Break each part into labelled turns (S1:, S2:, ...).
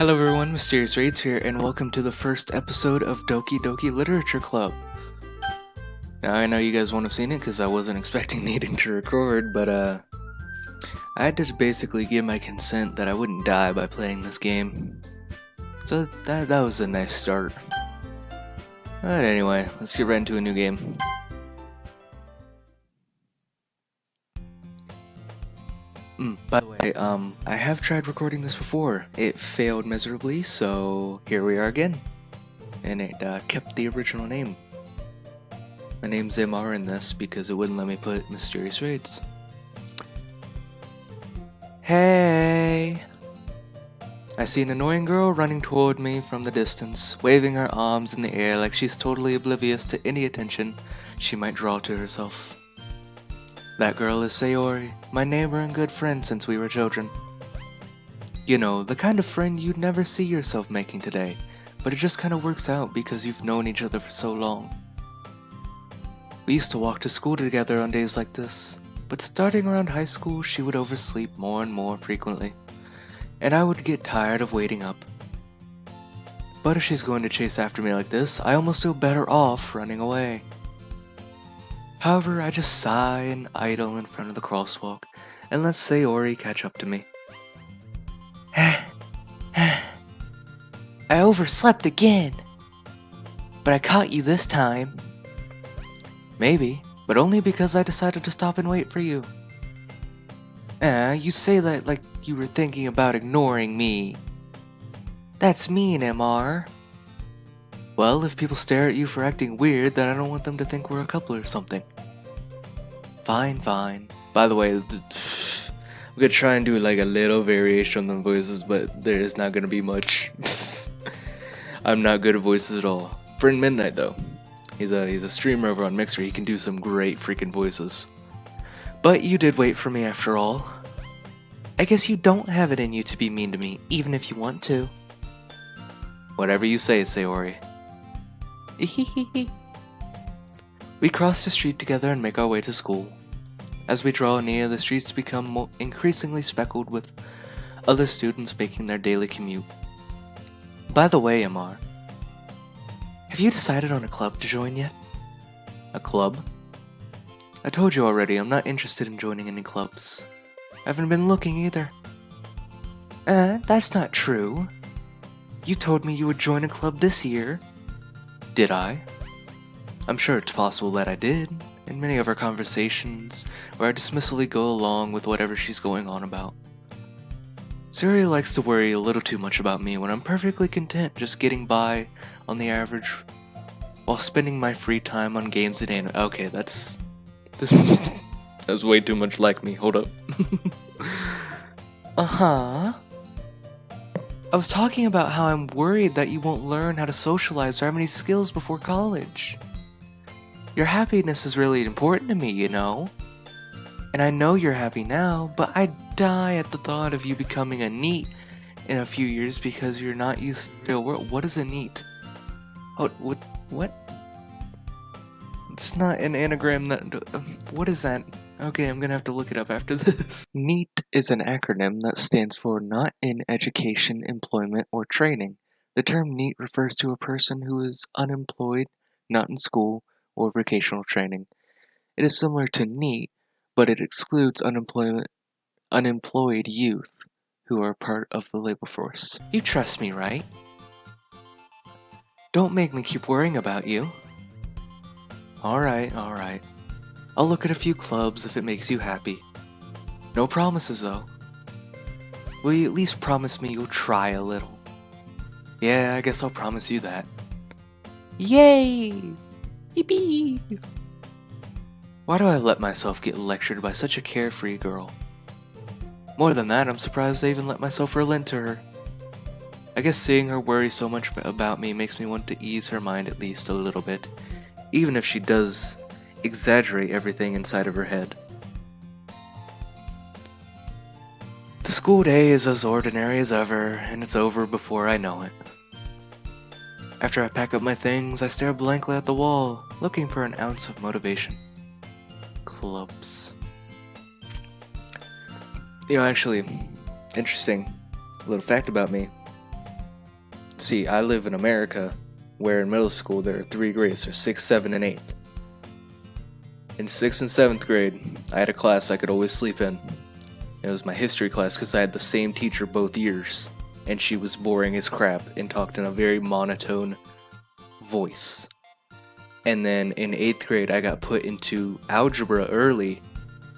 S1: Hello everyone, Mysterious Raids here, and welcome to the first episode of Doki Doki Literature Club. Now, I know you guys won't have seen it because I wasn't expecting needing to record, but I had to basically give my consent that I wouldn't die by playing this game. So that was a nice start. But anyway, let's get right into a new game. By the way, I have tried recording this before. It failed miserably, so here we are again. And it kept the original name. My name's MR in this because it wouldn't let me put Mysterious Raids. Hey! I see an annoying girl running toward me from the distance, waving her arms in the air like she's totally oblivious to any attention she might draw to herself. That girl is Sayori, my neighbor and good friend since we were children. You know, the kind of friend you'd never see yourself making today, but it just kind of works out because you've known each other for so long. We used to walk to school together on days like this, but starting around high school she would oversleep more and more frequently, and I would get tired of waiting up. But if she's going to chase after me like this, I almost feel better off running away. However, I just sigh and idle in front of the crosswalk and let Sayori catch up to me. I overslept again, but I caught you this time. Maybe, but only because I decided to stop and wait for you. You say that like you were thinking about ignoring me. That's mean, MR. Well, if people stare at you for acting weird, then I don't want them to think we're a couple or something. Fine. By the way, I'm gonna try and do like a little variation on the voices, but there is not gonna be much. I'm not good at voices at all. Friend Midnight though, he's a streamer over on Mixer. He can do some great freaking voices. But you did wait for me after all. I guess you don't have it in you to be mean to me, even if you want to. Whatever you say, Sayori. We cross the street together and make our way to school. As we draw near, the streets become increasingly speckled with other students making their daily commute. By the way, MR, have you decided on a club to join yet? A club? I told you already, I'm not interested in joining any clubs. I haven't been looking either. That's not true. You told me you would join a club this year. Did I? I'm sure it's possible that I did, in many of our conversations, where I dismissively go along with whatever she's going on about. Siri likes to worry a little too much about me when I'm perfectly content just getting by on the average, while spending my free time on games and anime. Okay, that's way too much like me, hold up. I was talking about how I'm worried that you won't learn how to socialize or have any skills before college. Your happiness is really important to me, you know? And I know you're happy now, but I die at the thought of you becoming a NEET in a few years because you're not used to the world. What is a NEET? Oh, what? It's not an anagram that... what is that? Okay, I'm gonna have to look it up after this. NEET is an acronym that stands for Not in Education, Employment, or Training. The term NEET refers to a person who is unemployed, not in school, or vocational training. It is similar to NEET, but it excludes unemployed youth who are part of the labor force. You trust me, right? Don't make me keep worrying about you. Alright. I'll look at a few clubs if it makes you happy. No promises though. Will you at least promise me you'll try a little? Yeah, I guess I'll promise you that. Yay! Yippee! Why do I let myself get lectured by such a carefree girl? More than that, I'm surprised I even let myself relent to her. I guess seeing her worry so much about me makes me want to ease her mind at least a little bit, even if she does exaggerate everything inside of her head. The school day is as ordinary as ever, and it's over before I know it. After I pack up my things, I stare blankly at the wall, looking for an ounce of motivation. Clubs. You know, actually, interesting little fact about me. See, I live in America, where in middle school there are 3 grades, there's 6th, 7th, and 8th. In 6th and 7th grade, I had a class I could always sleep in. It was my history class because I had the same teacher both years, and she was boring as crap and talked in a very monotone voice. And then in 8th grade, I got put into algebra early,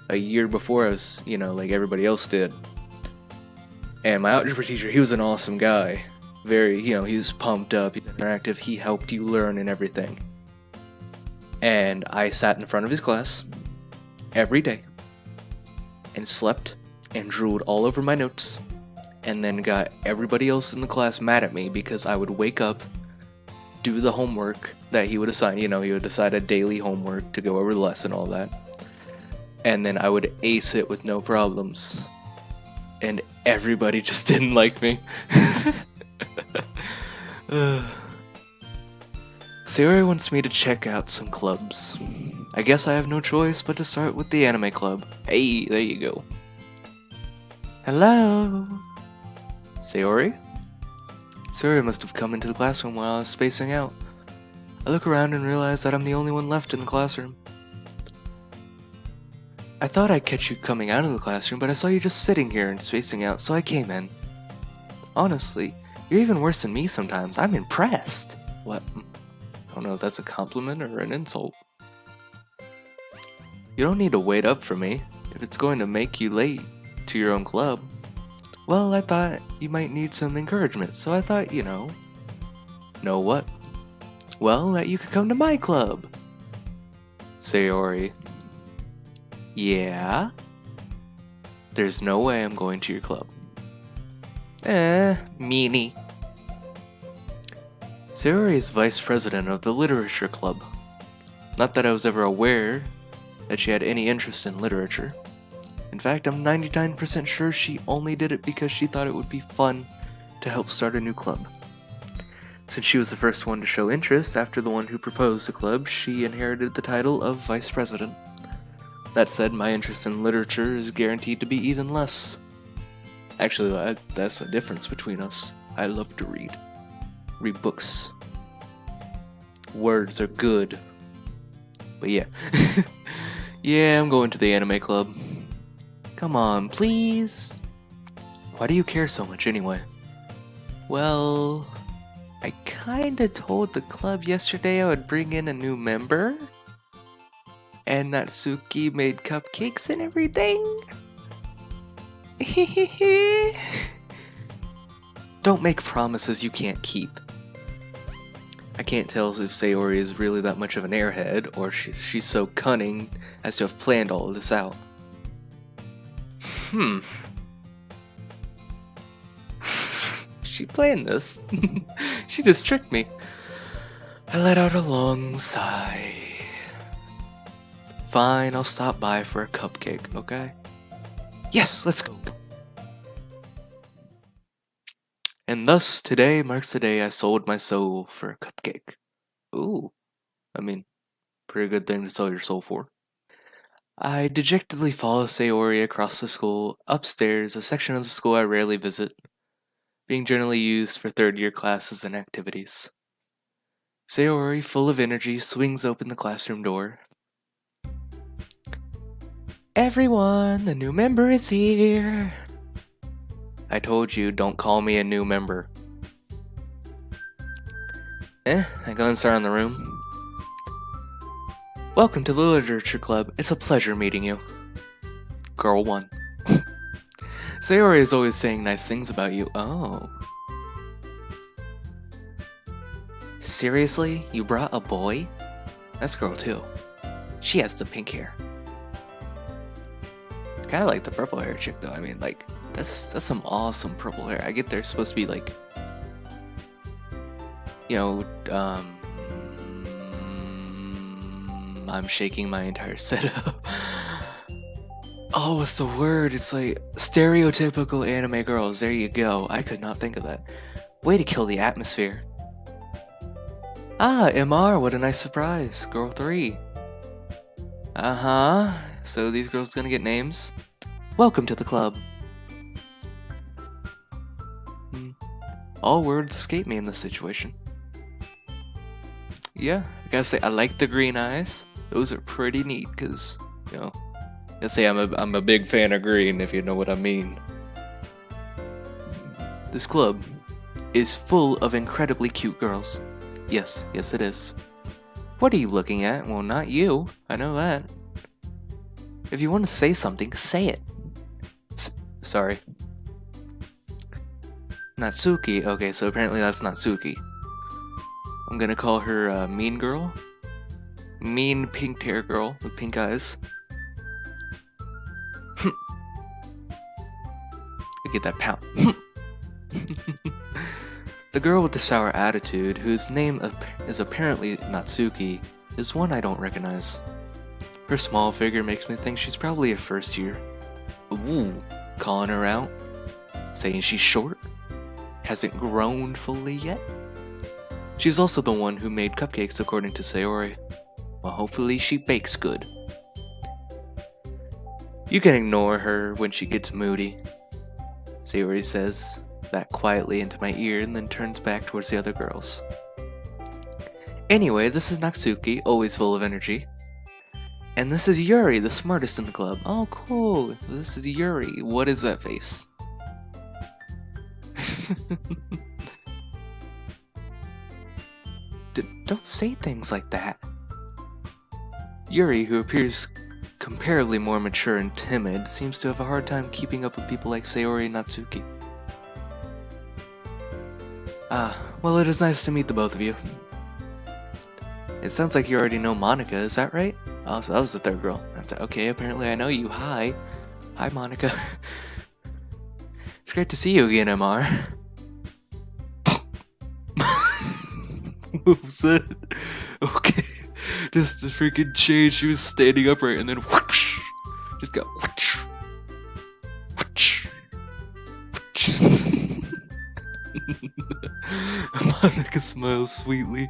S1: a year before I was, like everybody else did. And my algebra teacher, he was an awesome guy. Very, he was pumped up, he's interactive, he helped you learn and everything. And I sat in front of his class every day and slept and drooled all over my notes, and then got everybody else in the class mad at me because I would wake up, do the homework that he would assign. He would decide a daily homework to go over the lesson, all that, and then I would ace it with no problems. And everybody just didn't like me. Sayori wants me to check out some clubs. I guess I have no choice but to start with the anime club. Hey, there you go. Hello? Sayori? Sayori must have come into the classroom while I was spacing out. I look around and realize that I'm the only one left in the classroom. I thought I'd catch you coming out of the classroom, but I saw you just sitting here and spacing out, so I came in. Honestly, you're even worse than me sometimes. I'm impressed. What? I don't know if that's a compliment or an insult. You don't need to wait up for me if it's going to make you late to your own club. Well, I thought you might need some encouragement, so I thought, Know what? Well, that you could come to my club. Sayori. Yeah? There's no way I'm going to your club. Meanie. Sayori is vice president of the Literature Club. Not that I was ever aware that she had any interest in literature. In fact, I'm 99% sure she only did it because she thought it would be fun to help start a new club. Since she was the first one to show interest after the one who proposed the club, she inherited the title of vice president. That said, my interest in literature is guaranteed to be even less. Actually, that's the difference between us. I love to read. Read books. Words are good. But yeah. Yeah, I'm going to the anime club. Come on, please. Why do you care so much anyway? Well, I kinda told the club yesterday I would bring in a new member. And Natsuki made cupcakes and everything. Don't make promises you can't keep. I can't tell if Sayori is really that much of an airhead, or she's so cunning as to have planned all of this out. She planned this. She just tricked me. I let out a long sigh. Fine, I'll stop by for a cupcake, okay? Yes, let's go. And thus, today marks the day I sold my soul for a cupcake. Ooh, pretty good thing to sell your soul for. I dejectedly follow Sayori across the school, upstairs, a section of the school I rarely visit, being generally used for third-year classes and activities. Sayori, full of energy, swings open the classroom door. Everyone, the new member is here. I told you, don't call me a new member. I glance around the room. Welcome to the Literature Club. It's a pleasure meeting you. Girl 1. Sayori is always saying nice things about you. Oh. Seriously? You brought a boy? That's girl 2. She has the pink hair. Kinda like the purple hair chick though. That's some awesome purple hair. I get they're supposed to be like, I'm shaking my entire setup. Oh, what's the word? It's like stereotypical anime girls. There you go. I could not think of that. Way to kill the atmosphere. Ah, MR, what a nice surprise. Girl 3. Uh-huh. So these girls gonna get names? Welcome to the club. All words escape me in this situation. Yeah, I gotta say, I like the green eyes. Those are pretty neat, because, you know, I say I'm a big fan of green, if you know what I mean. This club is full of incredibly cute girls. Yes, yes it is. What are you looking at? Well, not you. I know that. If you want to say something, say it. Sorry. Natsuki. Okay, so apparently that's Natsuki. I'm gonna call her Mean Girl. Mean pink hair girl with pink eyes. Get that pound. The girl with the sour attitude, whose name is apparently Natsuki, is one I don't recognize. Her small figure makes me think she's probably a first year. Ooh, calling her out, saying she's short, hasn't grown fully yet. She's also the one who made cupcakes according to Sayori. Well, hopefully she bakes good. You can ignore her when she gets moody. Sayori says that quietly into my ear and then turns back towards the other girls. Anyway, this is Natsuki, always full of energy. And this is Yuri, the smartest in the club. Oh, cool. This is Yuri. What is that face? Don't say things like that. Yuri, who appears comparably more mature and timid, seems to have a hard time keeping up with people like Sayori and Natsuki. Well, it is nice to meet the both of you. It sounds like you already know Monica, is that right? Oh, so that was the third girl. Okay, apparently I know you. Hi. Hi, Monica. It's great to see you again, MR. What was that? Okay. Just the freaking change. She was standing upright and then whoosh, just got whoosh, whoosh, whoosh. Monica smiles sweetly.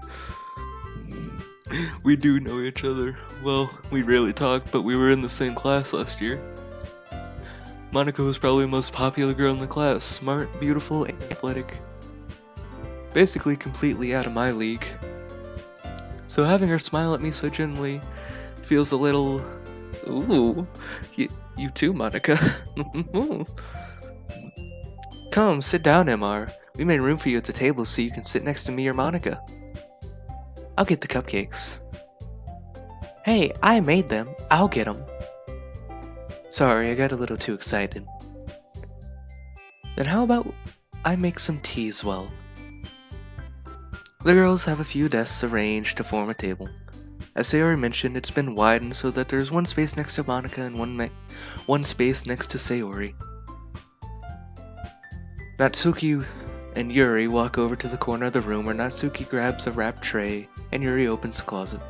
S1: We do know each other. Well, we rarely talk, but we were in the same class last year. Monica was probably the most popular girl in the class. Smart, beautiful, and athletic. Basically completely out of my league. So having her smile at me so genuinely feels a little... Ooh, you too, Monica. Come, sit down, MR. We made room for you at the table so you can sit next to me or Monica. I'll get the cupcakes. Hey, I made them. I'll get them. Sorry, I got a little too excited. Then how about I make some tea as well? The girls have a few desks arranged to form a table. As Sayori mentioned, it's been widened so that there's one space next to Monica and one space next to Sayori. Natsuki and Yuri walk over to the corner of the room where Natsuki grabs a wrapped tray and Yuri opens the closet.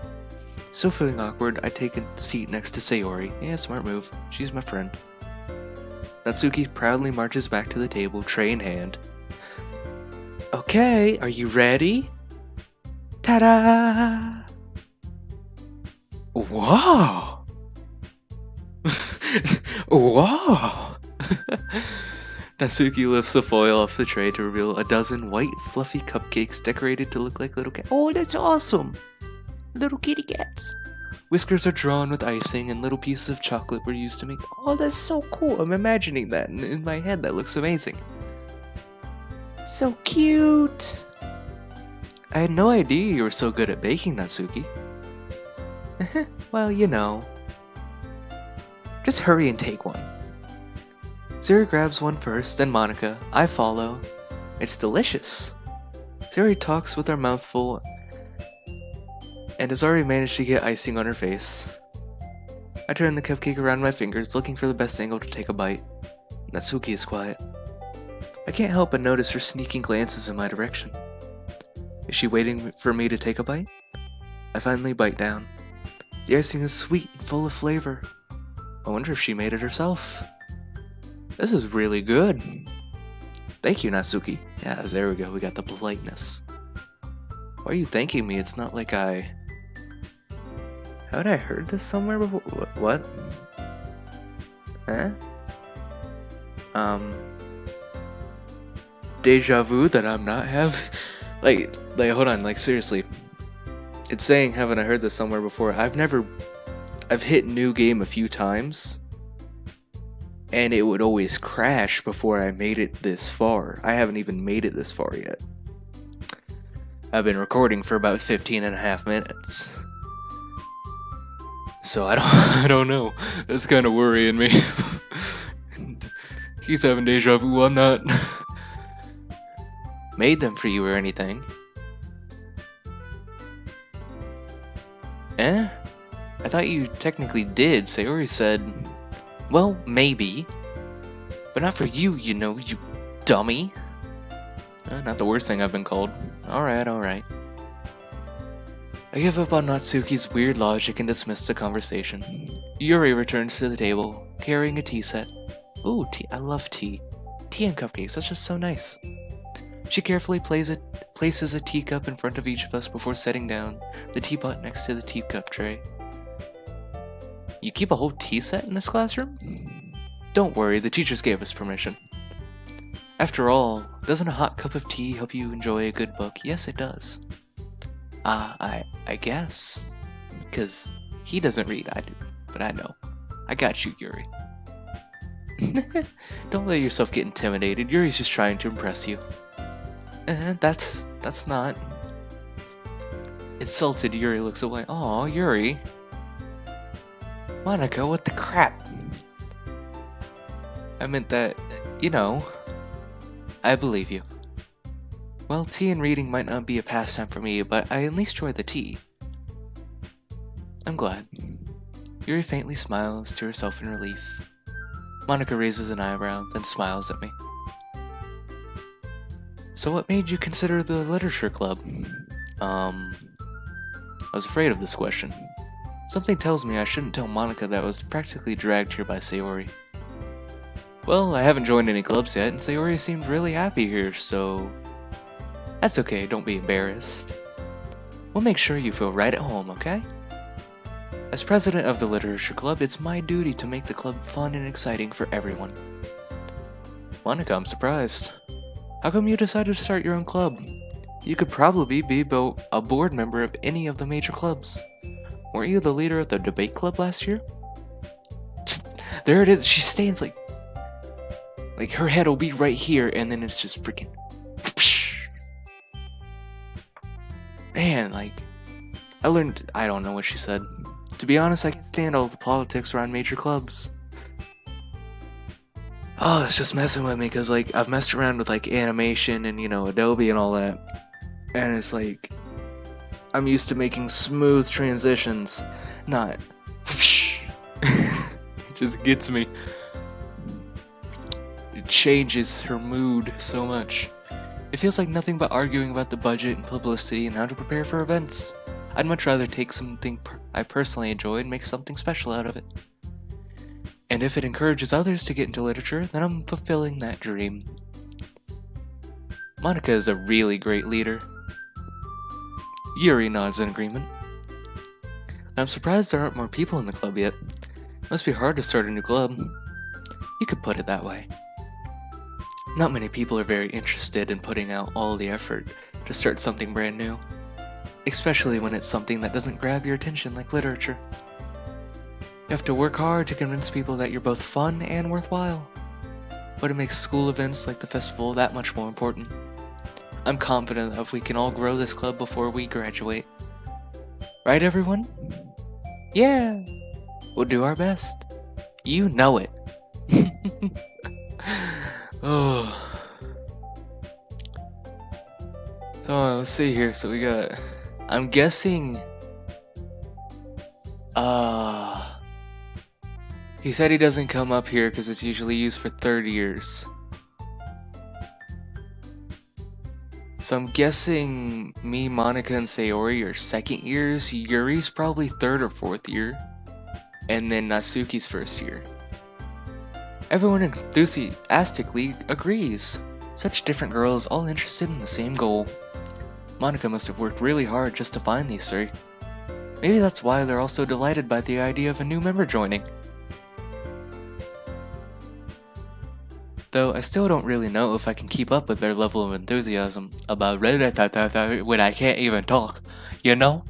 S1: Still feeling awkward, I take a seat next to Sayori. Yeah, smart move. She's my friend. Natsuki proudly marches back to the table, tray in hand. Okay, are you ready? Ta-da! Whoa! Whoa! Natsuki lifts the foil off the tray to reveal a dozen white, fluffy cupcakes decorated to look like little cats. Oh, that's awesome! Little kitty cats. Whiskers are drawn with icing and little pieces of chocolate were used to make. Oh, that's so cool. I'm imagining that in my head. That looks amazing. So cute. I had no idea you were so good at baking, Natsuki. Well, you know. Just hurry and take one. Sayori grabs one first, then Monica. I follow. It's delicious. Sayori talks with her mouth full and has already managed to get icing on her face. I turn the cupcake around my fingers, looking for the best angle to take a bite. Natsuki is quiet. I can't help but notice her sneaking glances in my direction. Is she waiting for me to take a bite? I finally bite down. The icing is sweet and full of flavor. I wonder if she made it herself. This is really good. Thank you, Natsuki. Yeah, there we go. We got the politeness. Why are you thanking me? It's not like I... Haven't I heard this somewhere before? What? Huh? deja vu that I'm not having? like, hold on, like, seriously. It's saying, haven't I heard this somewhere before? I've hit new game a few times, and it would always crash before I made it this far. I haven't even made it this far yet. I've been recording for about 15 and a half minutes. So I don't know. That's kind of worrying me. He's having deja vu, I'm not. Made them for you or anything. Eh? I thought you technically did. Sayori said, well, maybe. But not for you, you know, you dummy. Not the worst thing I've been called. Alright. I give up on Natsuki's weird logic and dismiss the conversation. Yuri returns to the table, carrying a tea set. Ooh, tea. I love tea. Tea and cupcakes, that's just so nice. She carefully places a teacup in front of each of us before setting down the teapot next to the teacup tray. You keep a whole tea set in this classroom? Don't worry, the teachers gave us permission. After all, doesn't a hot cup of tea help you enjoy a good book? Yes, it does. I guess. Because he doesn't read, I do. But I know. I got you, Yuri. Don't let yourself get intimidated. Yuri's just trying to impress you. That's not. Insulted, Yuri looks away. Aw, Yuri. Monica, what the crap? I meant that, you know, I believe you. Well, tea and reading might not be a pastime for me, but I at least enjoy the tea. I'm glad. Yuri faintly smiles to herself in relief. Monica raises an eyebrow, then smiles at me. So what made you consider the literature club? I was afraid of this question. Something tells me I shouldn't tell Monica that I was practically dragged here by Sayori. Well, I haven't joined any clubs yet, and Sayori seemed really happy here, so... That's okay, don't be embarrassed. We'll make sure you feel right at home, okay? As president of the literature club, it's my duty to make the club fun and exciting for everyone. Monica, I'm surprised. How come you decided to start your own club? You could probably be a board member of any of the major clubs. Weren't you the leader of the debate club last year? There it is, she stands like her head will be right here, and then it's just freaking... Man, like, I don't know what she said. To be honest, I can't stand all the politics around major clubs. Oh, it's just messing with me, because, like, I've messed around with, like, animation and, you know, Adobe and all that. And it's like, I'm used to making smooth transitions, not... It just gets me. It changes her mood so much. It feels like nothing but arguing about the budget and publicity and how to prepare for events. I'd much rather take something I personally enjoy and make something special out of it. And if it encourages others to get into literature, then I'm fulfilling that dream. Monica is a really great leader. Yuri nods in agreement. I'm surprised there aren't more people in the club yet. It must be hard to start a new club. You could put it that way. Not many people are very interested in putting out all the effort to start something brand new. Especially when it's something that doesn't grab your attention like literature. You have to work hard to convince people that you're both fun and worthwhile. But it makes school events like the festival that much more important. I'm confident that we can all grow this club before we graduate. Right, everyone? Yeah! We'll do our best. You know it. Oh. So, let's see here. So we got... I'm guessing... He said he doesn't come up here because it's usually used for third years. So I'm guessing me, Monica, and Sayori are second years. Yuri's probably third or fourth year. And then Natsuki's first year. Everyone enthusiastically agrees. Such different girls, all interested in the same goal. Monica must have worked really hard just to find these three. Maybe that's why they're all so delighted by the idea of a new member joining. Though I still don't really know if I can keep up with their level of enthusiasm about when I can't even talk, you know?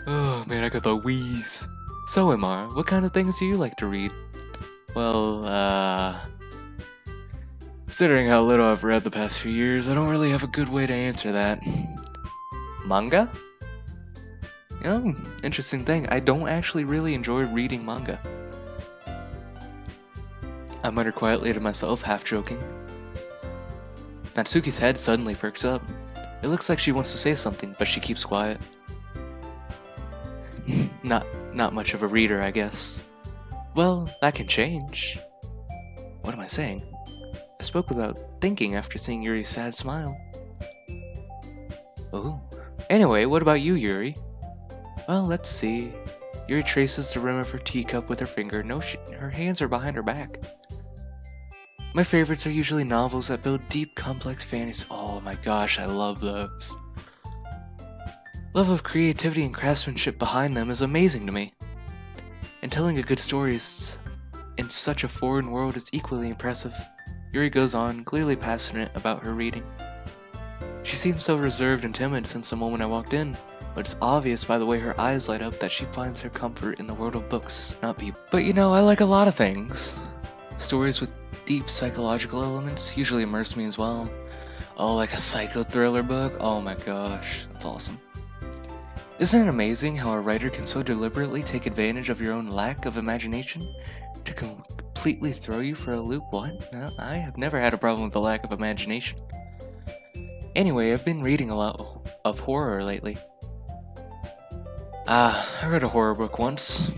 S1: Oh man, I got the wheeze. So Amara, what kind of things do you like to read? Well, considering how little I've read the past few years, I don't really have a good way to answer that. Manga? Interesting thing, I don't actually really enjoy reading manga. I mutter quietly to myself, half joking. Natsuki's head suddenly perks up. It looks like she wants to say something, but she keeps quiet. Not much of a reader, I guess. Well, that can change. What am I saying? I spoke without thinking after seeing Yuri's sad smile. Oh. Anyway, what about you, Yuri? Well, let's see. Yuri traces the rim of her teacup with her finger. No, her hands are behind her back. My favorites are usually novels that build deep, complex fantasies. Oh my gosh, I love those. Love of creativity and craftsmanship behind them is amazing to me. And telling a good story in such a foreign world is equally impressive. Yuri goes on, clearly passionate about her reading. She seems so reserved and timid since the moment I walked in, but it's obvious by the way her eyes light up that she finds her comfort in the world of books, not people. But you know, I like a lot of things. Stories with deep psychological elements usually immerse me as well. Oh, like a psycho thriller book? Oh my gosh, that's awesome. Isn't it amazing how a writer can so deliberately take advantage of your own lack of imagination to completely throw you for a loop? What? No, I have never had a problem with the lack of imagination. Anyway, I've been reading a lot of horror lately. I read a horror book once.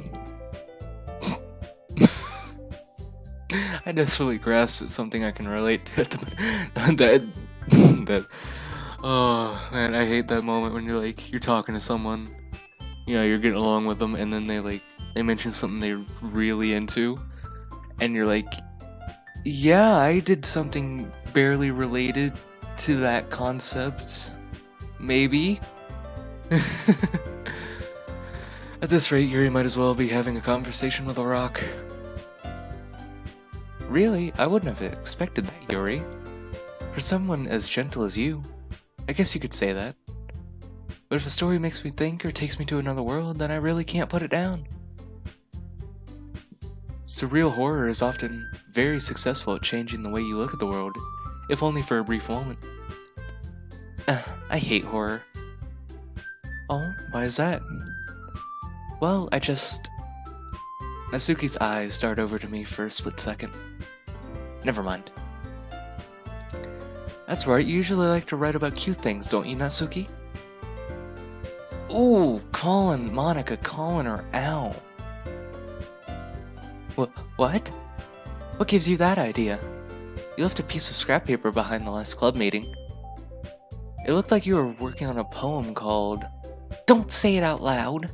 S1: I desperately grasped at something I can relate to. that. Oh man, I hate that moment when you're talking to someone, you're getting along with them, and then they mention something they're really into, and you're like, yeah, I did something barely related to that concept, maybe. At this rate, Yuri might as well be having a conversation with a rock. Really? I wouldn't have expected that, Yuri. For someone as gentle as you, I guess you could say that. But if a story makes me think or takes me to another world, then I really can't put it down. Surreal horror is often very successful at changing the way you look at the world, if only for a brief moment. I hate horror. Oh, why is that? Well, Natsuki's eyes dart over to me for a split second. Never mind. That's right, you usually like to write about cute things, don't you, Natsuki? Ooh, Monica calling her out. What? What gives you that idea? You left a piece of scrap paper behind the last club meeting. It looked like you were working on a poem called... Don't say it out loud!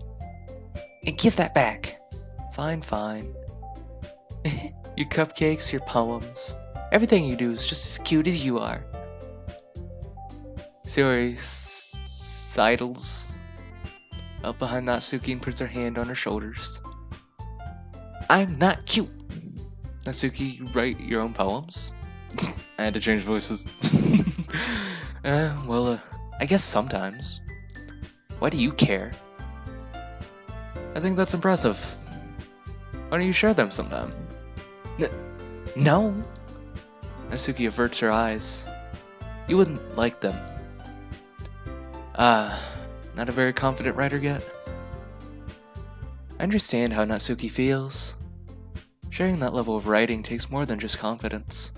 S1: And give that back. Fine. Your cupcakes, your poems. Everything you do is just as cute as you are. Sayori sidles up behind Natsuki and puts her hand on her shoulders. I'm not cute. Natsuki, you write your own poems? I had to change voices. I guess sometimes. Why do you care? I think that's impressive. Why don't you share them sometime? No. Natsuki averts her eyes. You wouldn't like them. Not a very confident writer yet? I understand how Natsuki feels. Sharing that level of writing takes more than just confidence.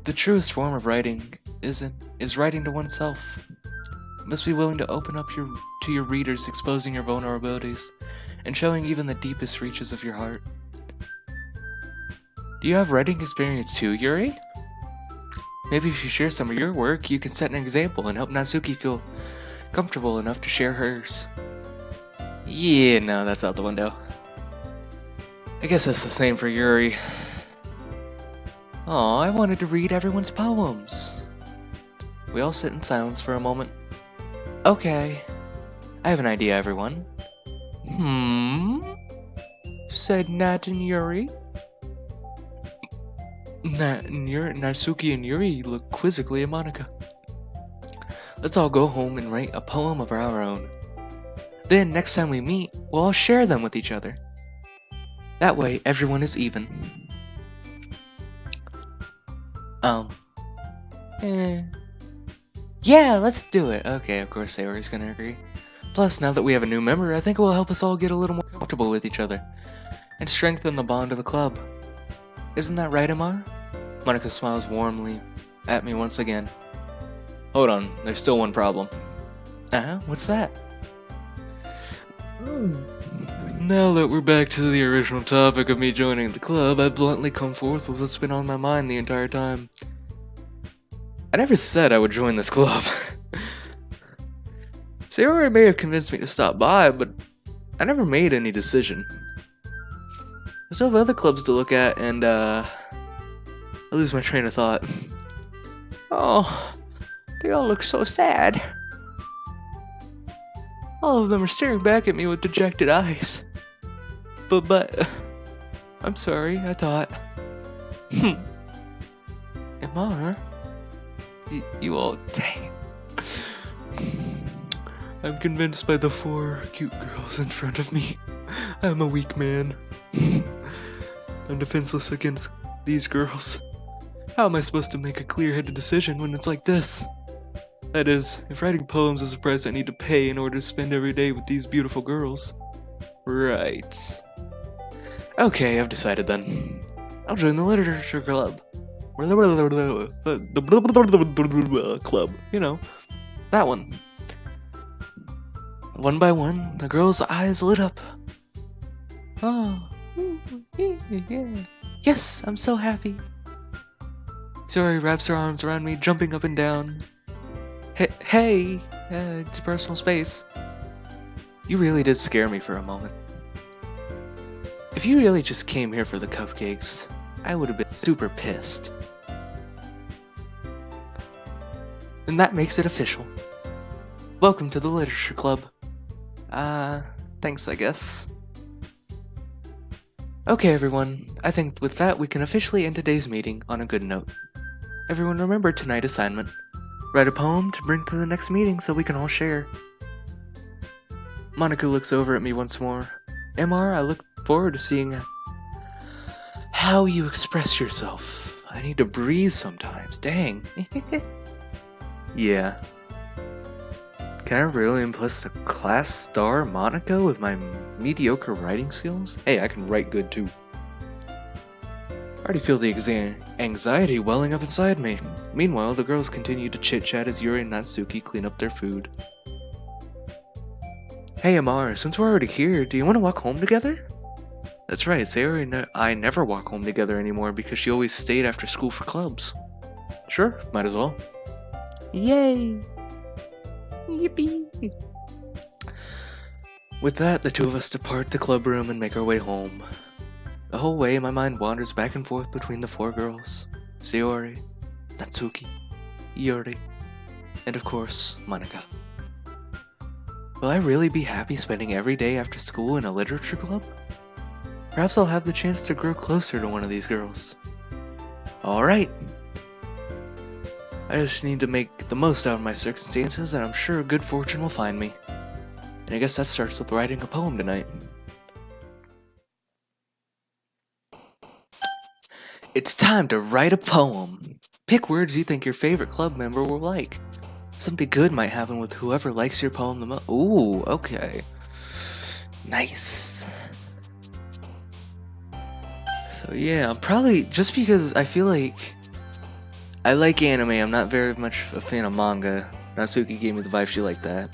S1: The truest form of writing is writing to oneself. You must be willing to open up to your readers, exposing your vulnerabilities, and showing even the deepest reaches of your heart. Do you have writing experience too, Yuri? Maybe if you share some of your work, you can set an example and help Natsuki feel comfortable enough to share hers. Yeah, no, that's out the window. I guess that's the same for Yuri. Aw, I wanted to read everyone's poems. We all sit in silence for a moment. Okay, I have an idea, everyone. Said Nat and Yuri. Natsuki and Yuri look quizzically at Monica. Let's all go home and write a poem of our own. Then, next time we meet, we'll all share them with each other. That way, everyone is even. Yeah, let's do it. Okay, of course Sayori's gonna agree. Plus, now that we have a new member, I think it will help us all get a little more comfortable with each other and strengthen the bond of the club. Isn't that right, Amar? Monica smiles warmly at me once again. Hold on, there's still one problem. What's that? Now that we're back to the original topic of me joining the club, I bluntly come forth with what's been on my mind the entire time. I never said I would join this club. Sayori may have convinced me to stop by, but I never made any decision. I still have other clubs to look at, and I lose my train of thought. Oh, they all look so sad. All of them are staring back at me with dejected eyes. But, I'm sorry, I thought. Amar? You all, dang. I'm convinced by the 4 cute girls in front of me. I'm a weak man. I'm defenseless against these girls. How am I supposed to make a clear-headed decision when it's like this? That is, if writing poems is a price I need to pay in order to spend every day with these beautiful girls. Right. Okay, I've decided then. I'll join the literature club. Club, you know, that one. One by one, the girl's eyes lit up. Oh, yeah. Yes, I'm so happy. Sayori wraps her arms around me, jumping up and down. Hey, it's personal space. You really did scare me for a moment. If you really just came here for the cupcakes, I would have been super pissed. And that makes it official. Welcome to the Literature Club. Thanks, I guess. Okay, everyone. I think with that, we can officially end today's meeting on a good note. Everyone remember tonight's assignment. Write a poem to bring to the next meeting so we can all share. Monica looks over at me once more. MR, I look forward to seeing how you express yourself. I need to breathe sometimes, dang. Yeah. Can I really impress the class star Monica with my mediocre writing skills? Hey, I can write good too. I already feel the anxiety welling up inside me. Meanwhile, the girls continue to chit-chat as Yuri and Natsuki clean up their food. Hey Amar, since we're already here, do you want to walk home together? That's right, Sayori and I never walk home together anymore because she always stayed after school for clubs. Sure, might as well. Yay! Yippee! With that, the two of us depart the club room and make our way home. The whole way, my mind wanders back and forth between the 4 girls. Sayori, Natsuki, Yuri, and of course, Monica. Will I really be happy spending every day after school in a literature club? Perhaps I'll have the chance to grow closer to one of these girls. Alright! I just need to make the most out of my circumstances, and I'm sure good fortune will find me. And I guess that starts with writing a poem tonight. It's time to write a poem. Pick words you think your favorite club member will like. Something good might happen with whoever likes your poem the most. Ooh, okay. Nice. So yeah, I'm probably, just because I feel like I like anime, I'm not very much a fan of manga. Natsuki gave me the vibe she liked that.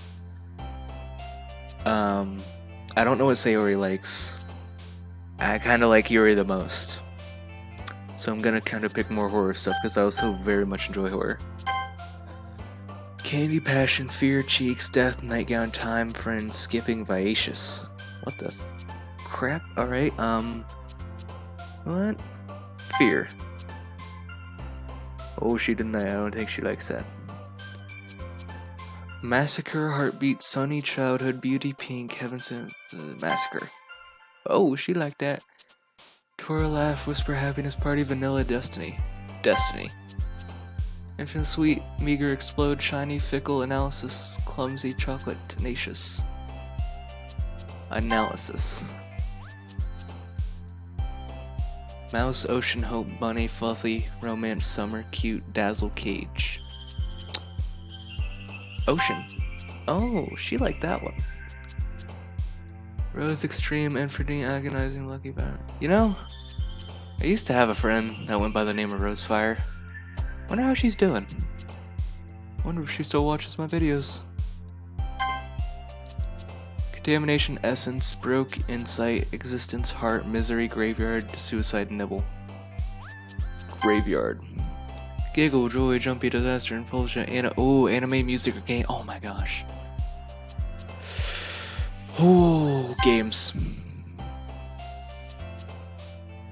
S1: I don't know what Sayori likes. I kind of like Yuri the most. So I'm gonna kind of pick more horror stuff because I also very much enjoy horror. Candy, passion, fear, cheeks, death, nightgown, time, friends, skipping, vivacious. What the crap? Alright, what? Fear. Oh, she didn't. I don't think she likes that. Massacre, heartbeat, sunny, childhood, beauty, pink, heaven's massacre. Oh, she liked that. Twirl, laugh, whisper, happiness, party, vanilla, destiny. Destiny. Infinite sweet, meager explode, shiny, fickle, analysis, clumsy, chocolate, tenacious. Analysis. Mouse, ocean, hope, bunny, fluffy, romance, summer, cute, dazzle, cage. Ocean. Oh, she liked that one. Rose, extreme, infinity, agonizing, lucky, bad. You know, I used to have a friend that went by the name of Rosefire. Wonder how she's doing. Wonder if she still watches my videos. Contamination, essence, broke, insight, existence, heart, misery, graveyard, suicide, nibble. Graveyard. Giggle, joy, jumpy, disaster, impulsion, anime, music, or game. Oh my gosh. Oh, games.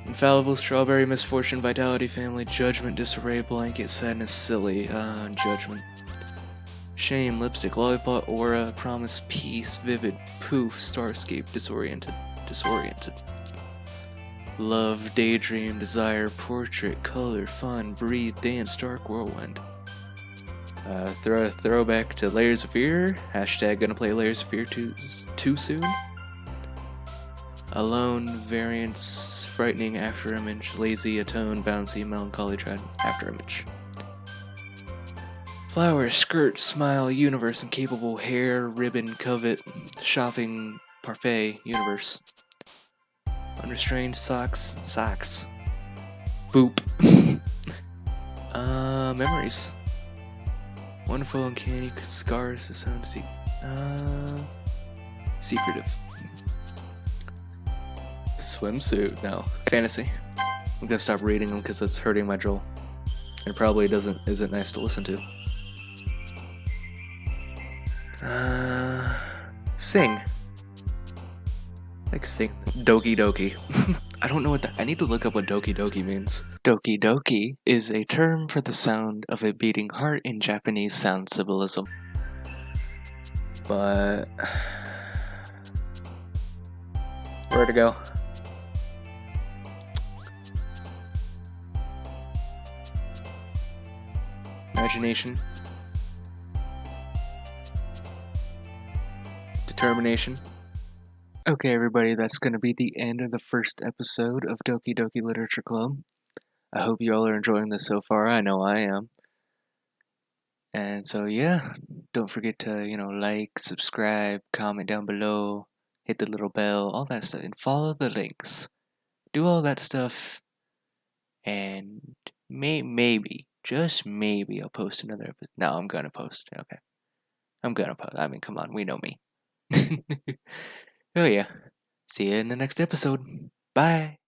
S1: Infallible, strawberry, misfortune, vitality, family, judgment, disarray, blanket, sadness, silly, judgment. Shame, lipstick, lollipop, aura, promise, peace, vivid, poof, starscape, disoriented. Love, daydream, desire, portrait, color, fun, breathe, dance, dark, whirlwind. Throwback to Layers of Fear. Hashtag gonna play Layers of Fear too soon. Alone, variance, frightening, after image, lazy, atone, bouncy, melancholy, after image. Flower, skirt, smile, universe, incapable, hair, ribbon, covet, shopping, parfait, universe. Unrestrained, socks. Boop. Memories. Wonderful, uncanny, scars, secretive. Swimsuit, no. Fantasy. I'm gonna stop reading them because that's hurting my jaw. It probably isn't nice to listen to. Sing. Like sing. Doki Doki. I don't know I need to look up what Doki Doki means. Doki Doki is a term for the sound of a beating heart in Japanese sound symbolism. But where to go? Imagination. Determination. Okay, everybody, that's going to be the end of the first episode of Doki Doki Literature Club. I hope you all are enjoying this so far. I know I am. And so, yeah, don't forget to, like, subscribe, comment down below, hit the little bell, all that stuff, and follow the links. Do all that stuff, and maybe, just maybe, I'll post another episode. No, I'm going to post. Okay. I'm going to post. I mean, come on, we know me. Oh, yeah. See you in the next episode. Bye.